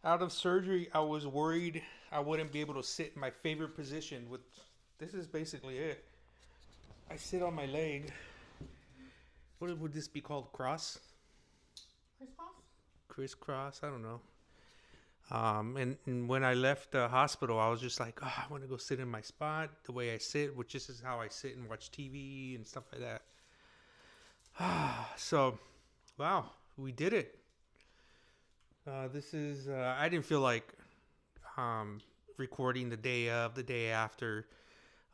Out of surgery, I was worried I wouldn't be able to sit in my favorite position. With this is basically it. I sit on my leg. What would this be called? Cross? Crisscross? Crisscross? I don't know. And when I left the hospital, I was just like, oh, I want to go sit in my spot the way I sit, which is how I sit and watch TV and stuff like that. So, wow, we did it. This is, I didn't feel like um, recording the day of, the day after.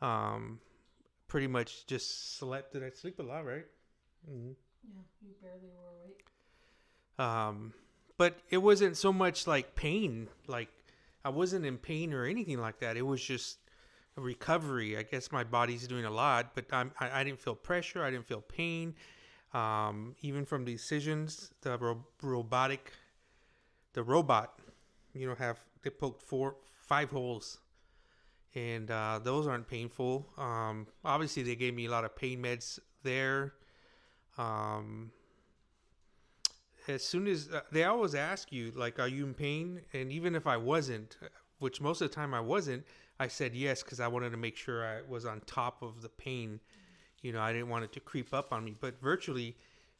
Um, Pretty much just slept. Did I sleep a lot, right? Mm-hmm. Yeah, you barely were awake. Um, but it wasn't so much like pain. Like I wasn't in pain or anything like that. It was just a recovery. I guess my body's doing a lot, but I didn't feel pressure. I didn't feel pain. Even from the incisions, the robotic, the robot, have they poked 5 holes, and those aren't painful. Obviously, they gave me a lot of pain meds there. Um, as soon as they always ask you, like, are you in pain? And even if I wasn't, which most of the time I wasn't, I said yes because I wanted to make sure I was on top of the pain. I didn't want it to creep up on me. But virtually,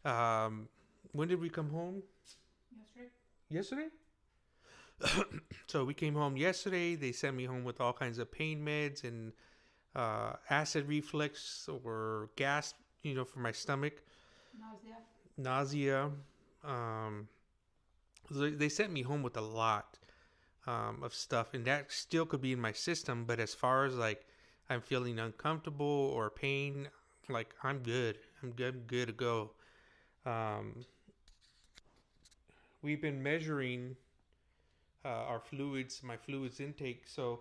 um, when did we come home? Yesterday? Yesterday? So we came home yesterday. They sent me home with all kinds of pain meds and acid reflux or gas, for my stomach, Nausea? nausea. Um, they sent me home with a lot of stuff, and that still could be in my system. But as far as like I'm feeling uncomfortable or pain, like I'm good. I'm good to go. Um, we've been measuring our fluids, my fluids intake. So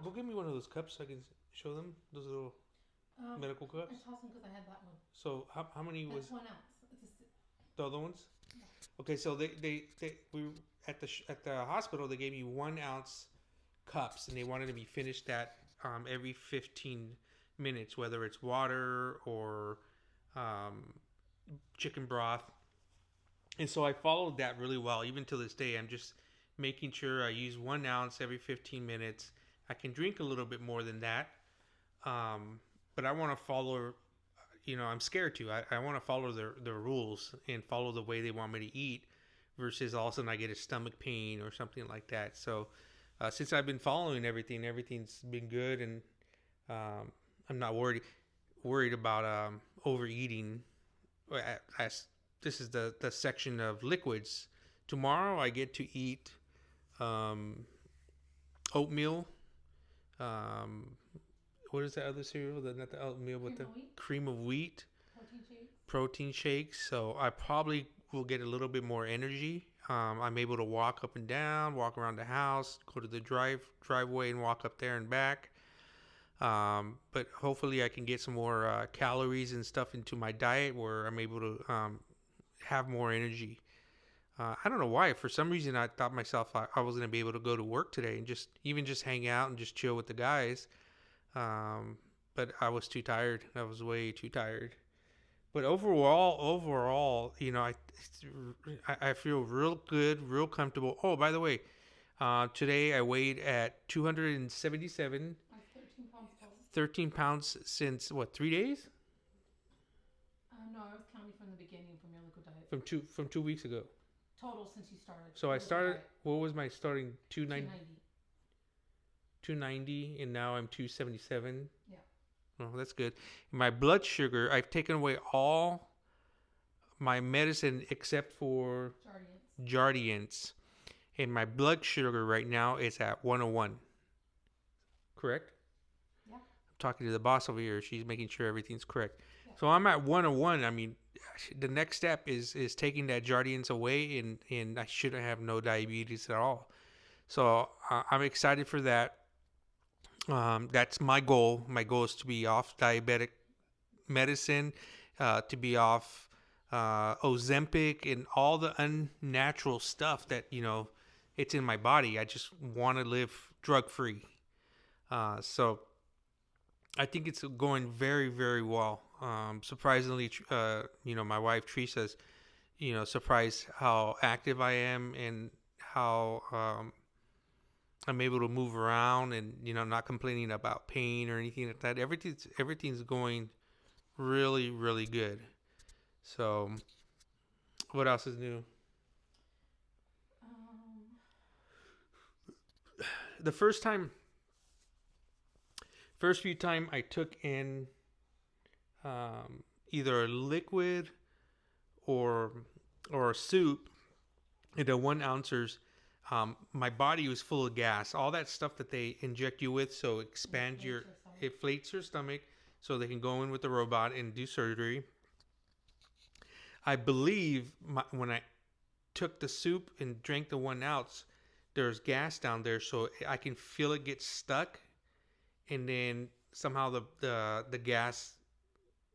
go get me one of those cups so I can show them those little medical I cups. tossed them because I had that one. So how many was That's 1 ounce. the other ones? Yeah. Okay, so they we at the hospital they gave me 1 ounce cups, and they wanted to be finished at every 15 minutes, whether it's water or um, chicken broth. And so I followed that really well. Even to this day, I'm just making sure I use 1 ounce every 15 minutes. I can drink a little bit more than that, but I want to follow. I'm scared to. I want to follow their rules and follow the way they want me to eat, versus all of a sudden I get a stomach pain or something like that. So since I've been following everything, everything's been good, and I'm not worried about overeating. As this is the section of liquids. Tomorrow I get to eat um, oatmeal. Um, what is that other cereal? Not the oatmeal, but the cream of wheat. Protein shakes. So I probably will get a little bit more energy. I'm able to walk up and down, walk around the house, go to the driveway, and walk up there and back. But hopefully, I can get some more calories and stuff into my diet where I'm able to have more energy. I don't know why. For some reason, I thought myself I was going to be able to go to work today and just hang out and just chill with the guys. But I was too tired. I was way too tired. But overall, I feel real good, real comfortable. Oh, by the way, today I weighed at 277. 13 pounds since what, 3 days? No, I was counting from the beginning from your liquid diet. From 2 weeks ago. Total since you started. So I started. What was my starting? 290. 290, and now I'm 277. Yeah. Oh, that's good. My blood sugar, I've taken away all my medicine except for Jardiance. And my blood sugar right now is at 101. Correct? Yeah. I'm talking to the boss over here. She's making sure everything's correct. Yeah. So I'm at 101. I mean, the next step is taking that Jardiance away, and I shouldn't have no diabetes at all. So I'm excited for that. That's my goal. My goal is to be off diabetic medicine, to be off Ozempic and all the unnatural stuff that it's in my body. I just want to live drug free. So I think it's going very, very well. Surprisingly, my wife Teresa's surprised how active I am and how I'm able to move around and not complaining about pain or anything like that. Everything's going really really good. So what else is new? Um, The first few time I took in either a liquid or a soup in the 1 ounces. My body was full of gas. All that stuff that they inject you with, so it inflates your stomach, so they can go in with the robot and do surgery. I believe when I took the soup and drank the 1 ounce, there's gas down there, so I can feel it get stuck, and then somehow the gas,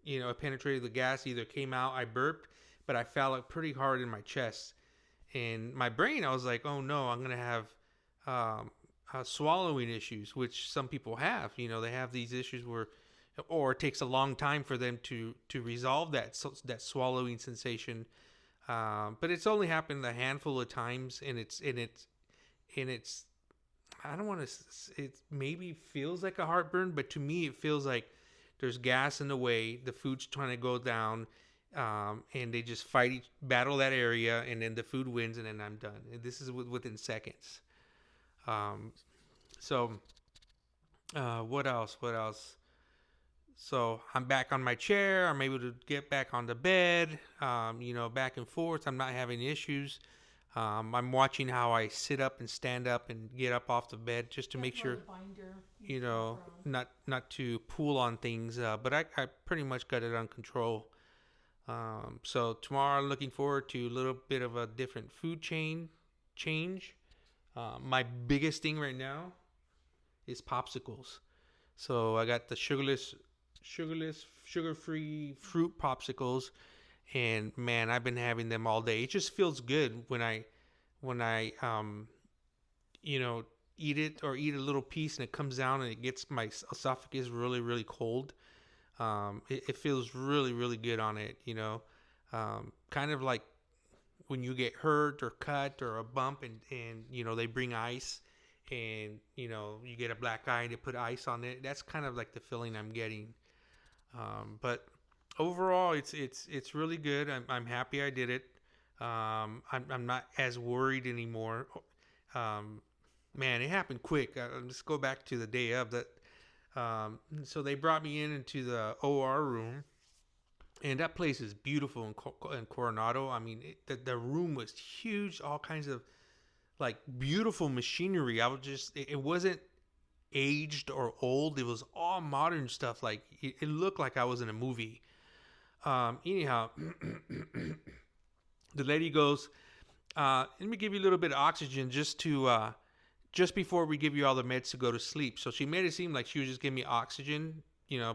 it penetrated the gas, either came out, I burped, but I felt it pretty hard in my chest. And my brain, I was like, oh no, I'm going to have swallowing issues, which some people have. They have these issues or it takes a long time for them to resolve that swallowing sensation. But it's only happened a handful of times, and it's I don't want to. It maybe feels like a heartburn, but to me, it feels like there's gas in the way. The food's trying to go down, and they just battle that area, and then the food wins, and then I'm done. And this is within seconds. Um, so, what else? What else? So I'm back on my chair. I'm able to get back on the bed. Back and forth. I'm not having issues. I'm watching how I sit up and stand up and get up off the bed just to make sure, not to pull on things. But I pretty much got it under control. So tomorrow, I'm looking forward to a little bit of a different food change. My biggest thing right now is popsicles. So I got the sugar-free fruit popsicles, and man, I've been having them all day. It just feels good when I eat it or eat a little piece and it comes down and it gets my esophagus really really cold. It feels really really good on it. Kind of like when you get hurt or cut or a bump, and they bring ice, and you get a black eye and they put ice on it. That's kind of like the feeling I'm getting. But overall, it's really good. I'm happy I did it. I'm not as worried anymore. Man, it happened quick. Let's go back to the day of that. So they brought me into the OR room, and that place is beautiful in Coronado. I mean, the room was huge. All kinds of like beautiful machinery. It wasn't aged or old. It was all modern stuff. Like it looked like I was in a movie. Anyhow, the lady goes, let me give you a little bit of oxygen just before we give you all the meds to go to sleep. So she made it seem like she was just giving me oxygen,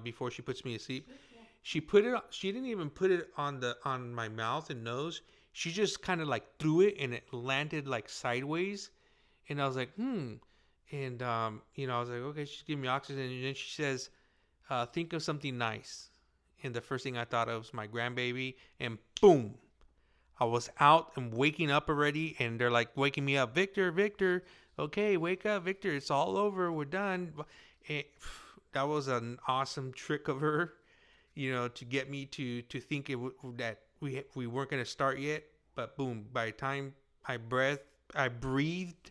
before she puts me to sleep. She didn't even put it on my mouth and nose. She just kind of like threw it, and it landed like sideways. And I was like, And, I was like, okay, she's giving me oxygen. And then she says, think of something nice. And the first thing I thought of was my grandbaby. And boom, I was out and waking up already. And they're like waking me up. Victor, okay, wake up, Victor. It's all over. We're done. That was an awesome trick of her, to get me to think that we weren't going to start yet. But boom, by the time I breathed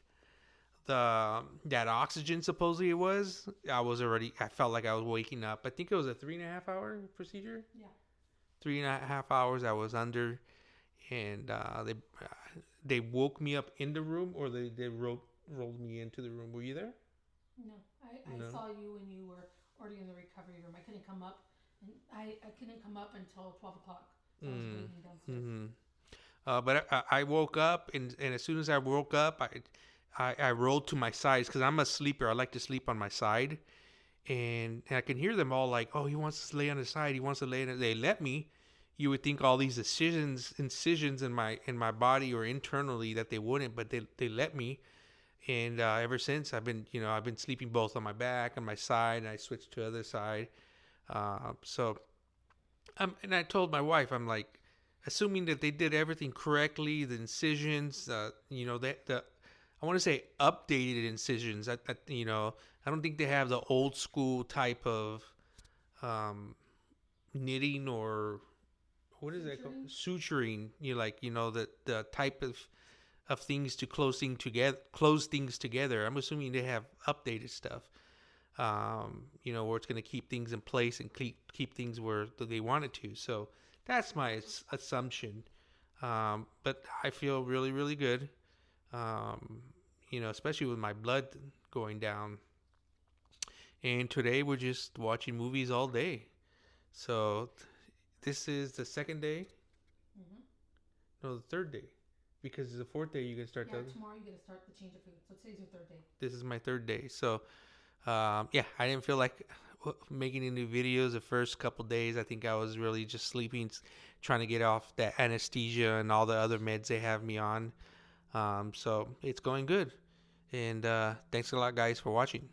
that oxygen supposedly it was, I felt like I was waking up. I think it was a 3.5 hour procedure. Yeah. 3.5 hours I was under, and they woke me up in the room, or they rolled me into the room. Were you there? No, I saw you when you were already in the recovery room. I couldn't come up, and I couldn't come up until 12 o'clock. So I was waiting downstairs. Mm-hmm. But I woke up, and as soon as I woke up, I rolled to my sides because I'm a sleeper. I like to sleep on my side, and I can hear them all like, "Oh, he wants to lay on his side. He wants to lay." They let me. You would think all these incisions in my body or internally that they wouldn't, but they let me. And ever since I've been sleeping both on my back and my side, and I switched to the other side. And I told my wife, I'm like, assuming that they did everything correctly, the incisions, you know, that the I want to say updated incisions. You know, I don't think they have the old school type of um, knitting or what is that called? Suturing. You like, you know, the type of things to close things together. I'm assuming they have updated stuff. You know, where it's going to keep things in place and keep things where they want it to. So that's my assumption. But I feel really, really good. You know, especially with my blood going down. And today we're just watching movies all day. So this is the second day. Mm-hmm. No, the third day. Because the fourth day you can start. Yeah, tomorrow you get to start the change of food. So today's your third day. This is my third day. So yeah, I didn't feel like making any videos the first couple days. I think I was really just sleeping, trying to get off that anesthesia and all the other meds they have me on. So it's going good. And thanks a lot, guys, for watching.